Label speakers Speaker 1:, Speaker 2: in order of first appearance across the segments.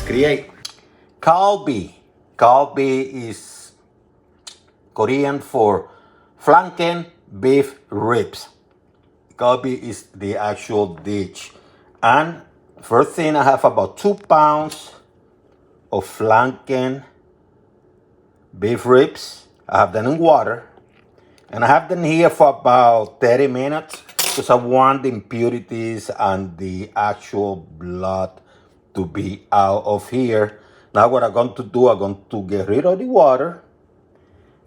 Speaker 1: create. Kalbi. Kalbi is Korean for flanken beef ribs. Galbi is the actual dish. And first thing, I have about 2 pounds of flanken beef ribs. I have them in water. And I have them here for about 30 minutes because I want the impurities and the actual blood to be out of here. Now what I'm going to do, I'm going to get rid of the water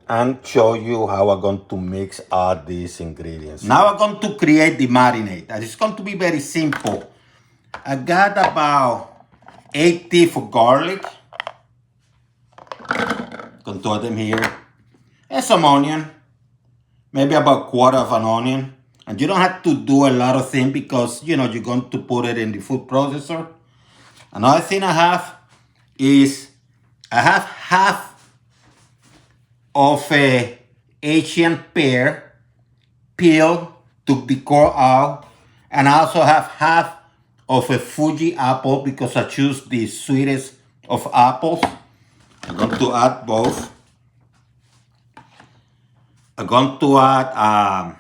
Speaker 1: and show you how I'm going to mix all these ingredients. Now I'm going to create the marinade. And it's going to be very simple. I got about 8 teeth of garlic. Going to throw them here. And some onion. Maybe about 1/4 of an onion. And you don't have to do a lot of things because, you know, you're going to put it in the food processor. Another thing I have is I have half of a Asian pear peeled, took the core out, and I also have half of a Fuji apple because I choose the sweetest of apples. I'm going to add both. I'm going to add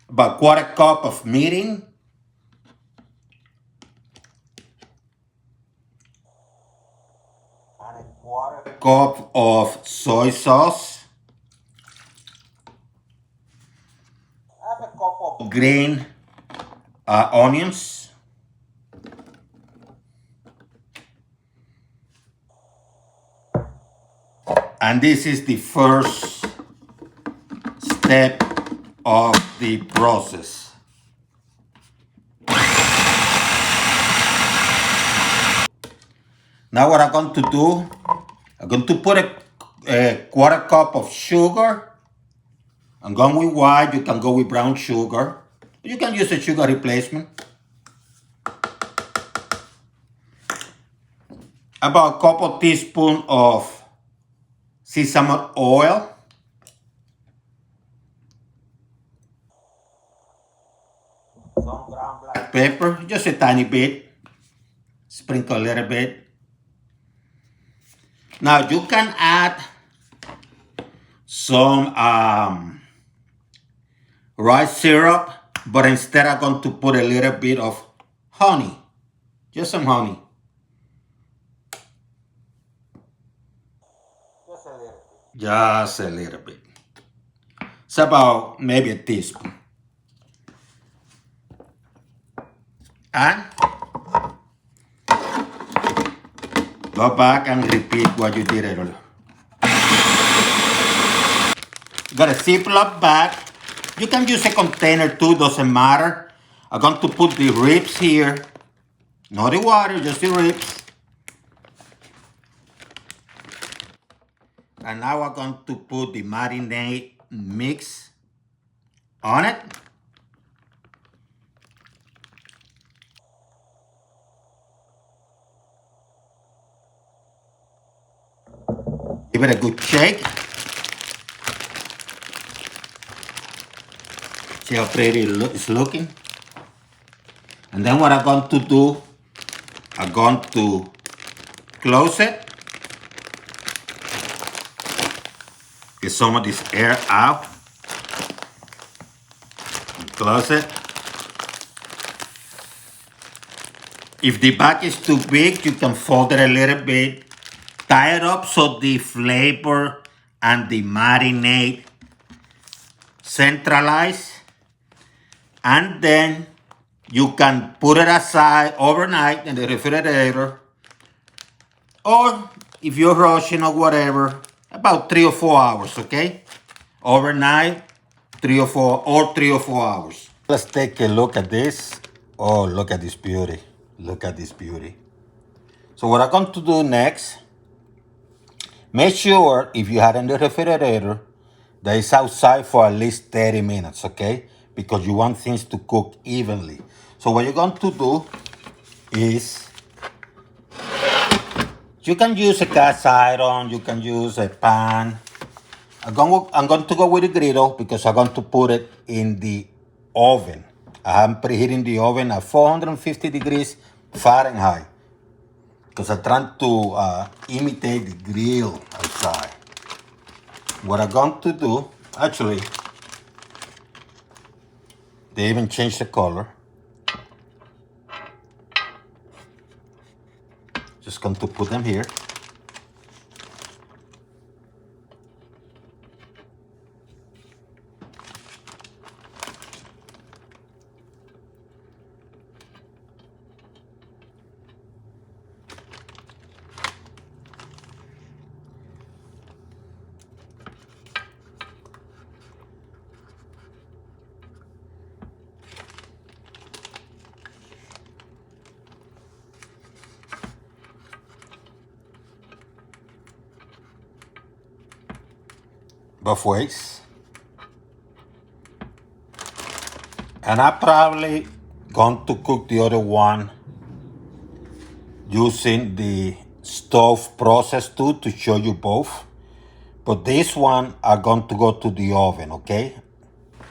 Speaker 1: about 1/4 cup of mirin. And a 1/4 cup of soy sauce. I have a cup of green onions. And this is the first step of the process. Now what I'm going to do, I'm going to put a 1/4 cup of sugar. I'm going with white, you can go with brown sugar. You can use a sugar replacement. About a couple teaspoons of sesame oil. Some ground black pepper, just a tiny bit. Sprinkle a little bit. Now you can add some rice syrup, but instead I'm going to put a little bit of honey. Just some honey. Just a little bit. Just a little bit. It's about maybe a teaspoon. And go back and repeat what you did earlier. You got a Ziploc bag. You can use a container too, doesn't matter. I'm going to put the ribs here. Not the water, just the ribs. And now I'm going to put the marinade mix on it. Give it a good shake. See how pretty it's looking. And then what I'm going to do, I'm going to close it. Get some of this air out. Close it. If the bag is too big, you can fold it a little bit. Tie it up so the flavor and the marinade centralize. And then you can put it aside overnight in the refrigerator. Or if you're rushing or whatever, about 3 or 4 hours, okay? Overnight, 3 or 4 hours. Let's take a look at this. Oh, look at this beauty. Look at this beauty. So what I'm going to do next, make sure if you had in the refrigerator that it's outside for at least 30 minutes, okay? Because you want things to cook evenly. So what you're going to do is, you can use a cast iron, you can use a pan. I'm going to go with the griddle because I'm going to put it in the oven. I'm preheating the oven at 450 degrees Fahrenheit. because I'm trying to imitate the grill outside. What I'm going to do, actually, they even changed the color. Just going to put them here. Both ways. And I'm probably going to cook the other one using the stove process too to show you both. But this one are going to go to the oven, okay?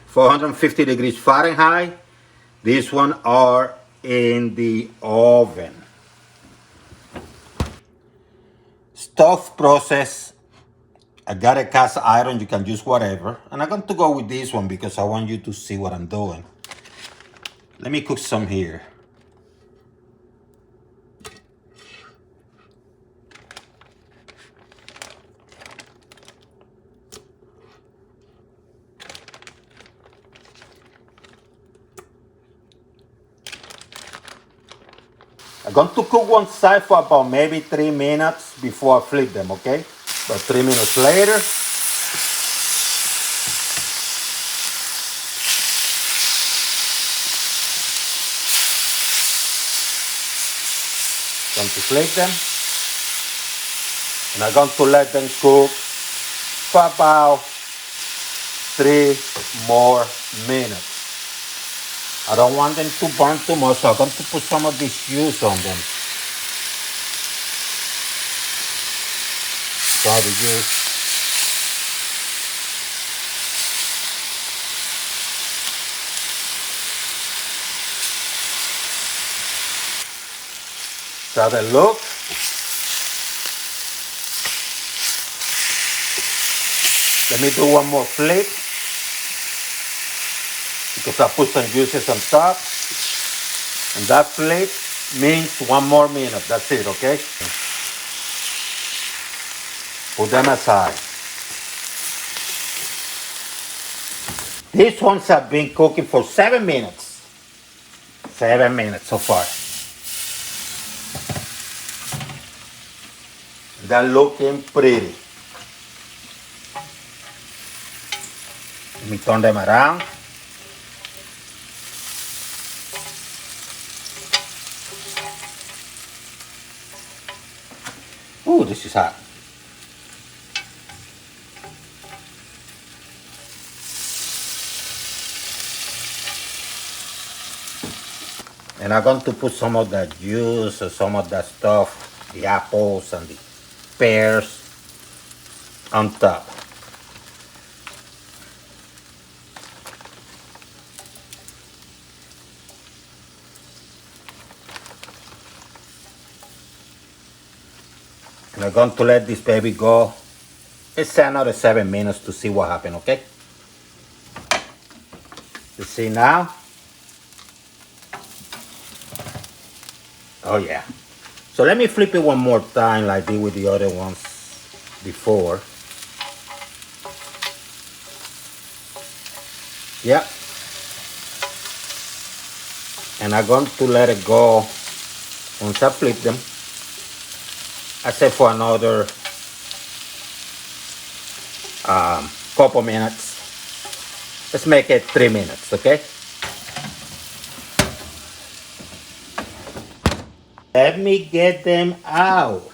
Speaker 1: 450 degrees Fahrenheit. These one are in the oven. Stove process. I got a cast iron, you can use whatever. And I'm going to go with this one because I want you to see what I'm doing. Let me cook some here. I'm going to cook one side for about maybe 3 minutes before I flip them, okay? But 3 minutes later, going to flip them. And I'm going to let them cook for about 3 more minutes. I don't want them to burn too much, so I'm going to put some of this juice on them. Some of the juice. So they look. Let me do one more flip because I put some juices on top. And that flip means 1 more minute. That's it, okay? Put them aside. These ones have been cooking for 7 minutes. 7 minutes so far. They're looking pretty. Let me turn them around. Ooh, this is hot. And I'm going to put some of that juice or some of that stuff, the apples and the pears on top. And I'm going to let this baby go. It's another 7 minutes to see what happened, okay? You see now? Oh yeah. So let me flip it one more time like I did with the other ones before. Yep. And I'm going to let it go once I flip them. I say for another couple minutes. Let's make it 3 minutes, okay? Let me get them out.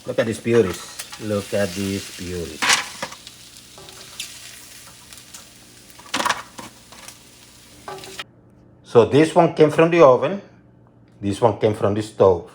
Speaker 1: Look at these beauties. Look at these beauties. So this one came from the oven. This one came from the stove.